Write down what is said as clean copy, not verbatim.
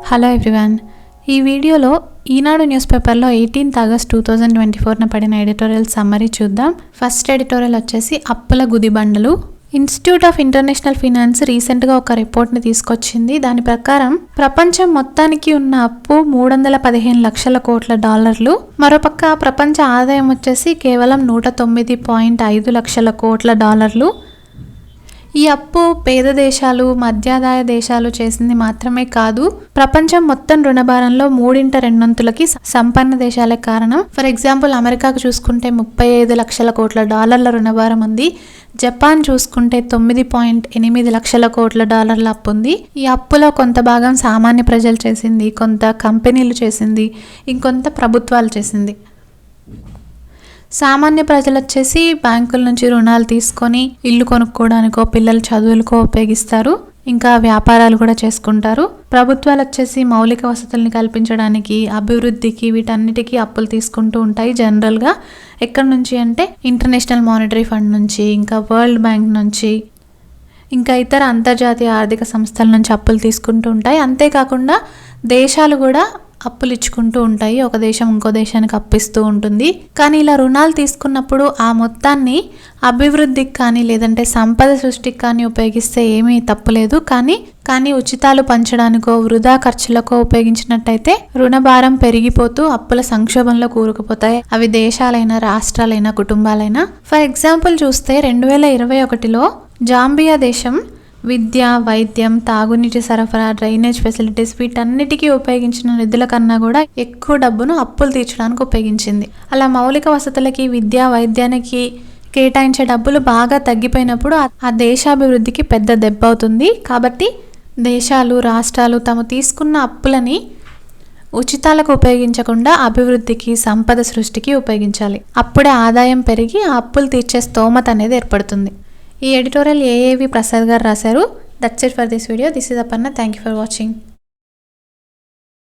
Hello everyone, ఈ వీడియోలో ఈనాడు news పేపర్లో 18 ఆగస్ట్ 2024న పడిన ఎడిటోరియల్ సమ్మరీ చూద్దాం. ఫస్ట్ ఎడిటోరియల్ వచ్చేసి అప్పుల గుదిబండలు. ఇన్స్టిట్యూట్ ఆఫ్ ఇంటర్నేషనల్ ఫినాన్స్ రీసెంట్గా ఒక రిపోర్ట్ని తీసుకొచ్చింది. దాని ప్రకారం ప్రపంచం మొత్తానికి ఉన్న అప్పు 315 లక్షల కోట్ల డాలర్లు. మరోపక్క ప్రపంచ ఆదాయం వచ్చేసి కేవలం 109.5 లక్షల కోట్ల డాలర్లు. ఈ అప్పు పేద దేశాలు, మధ్యాదాయ దేశాలు చేసింది మాత్రమే కాదు, ప్రపంచం మొత్తం రుణభారంలో 3/2 సంపన్న దేశాలే కారణం. ఫర్ ఎగ్జాంపుల్, అమెరికాకు చూసుకుంటే 35 లక్షల కోట్ల డాలర్ల రుణభారం ఉంది. జపాన్ చూసుకుంటే 9.8 లక్షల కోట్ల డాలర్ల అప్పు ఉంది. ఈ అప్పులో కొంత భాగం సామాన్య ప్రజలు చేసింది, కొంత కంపెనీలు చేసింది, ఇంకొంత ప్రభుత్వాలు చేసింది. సామాన్య ప్రజలు వచ్చేసి బ్యాంకుల నుంచి రుణాలు తీసుకొని ఇల్లు కొనుక్కోవడానికో, పిల్లల చదువులకో ఉపయోగిస్తారు. ఇంకా వ్యాపారాలు కూడా చేసుకుంటారు. ప్రభుత్వాలు వచ్చేసి మౌలిక వసతుల్ని కల్పించడానికి, అభివృద్ధికి, వీటన్నిటికీ అప్పులు తీసుకుంటూ ఉంటాయి. జనరల్గా ఎక్కడి నుంచి అంటే ఇంటర్నేషనల్ మానిటరీ ఫండ్ నుంచి, ఇంకా వరల్డ్ బ్యాంక్ నుంచి, ఇంకా ఇతర అంతర్జాతీయ ఆర్థిక సంస్థల నుంచి అప్పులు తీసుకుంటూ ఉంటాయి. అంతేకాకుండా దేశాలు కూడా అప్పులు ఇచ్చుకుంటూ ఉంటాయి. ఒక దేశం ఇంకో దేశానికి అప్పిస్తూ ఉంటుంది. కానీ ఇలా రుణాలు తీసుకున్నప్పుడు ఆ మొత్తాన్ని అభివృద్ధికి కానీ, లేదంటే సంపద సృష్టికి కానీ ఉపయోగిస్తే ఏమీ తప్పులేదు. కానీ ఉచితాలు పంచడానికో, వృధా ఖర్చులకో ఉపయోగించినట్టయితే రుణభారం పెరిగిపోతూ అప్పుల సంక్షోభంలో కూరుకుపోతాయి. అవి దేశాలైనా, రాష్ట్రాలైనా, కుటుంబాలైనా. ఫర్ ఎగ్జాంపుల్ చూస్తే 2021లో జాంబియా దేశం విద్య, వైద్యం, తాగునీటి సరఫరా, డ్రైనేజ్ ఫెసిలిటీస్ వీటన్నిటికీ ఉపయోగించిన నిధుల కన్నా కూడా ఎక్కువ డబ్బును అప్పులు తీర్చడానికి ఉపయోగించింది. అలా మౌలిక వసతులకి, విద్య, వైద్యానికి కేటాయించే డబ్బులు బాగా తగ్గిపోయినప్పుడు ఆ దేశాభివృద్ధికి పెద్ద దెబ్బ అవుతుంది. కాబట్టి దేశాలు, రాష్ట్రాలు తాము తీసుకున్న అప్పులని ఉచితాలకు ఉపయోగించకుండా అభివృద్ధికి, సంపద సృష్టికి ఉపయోగించాలి. అప్పుడే ఆదాయం పెరిగి ఆ అప్పులు తీర్చే స్తోమత అనేది ఏర్పడుతుంది. ఈ ఎడిటోరియల్ ఏఏవి ప్రసాద్ గారు రాశారు. That's it for this video. This is Aparna. Thank you for watching.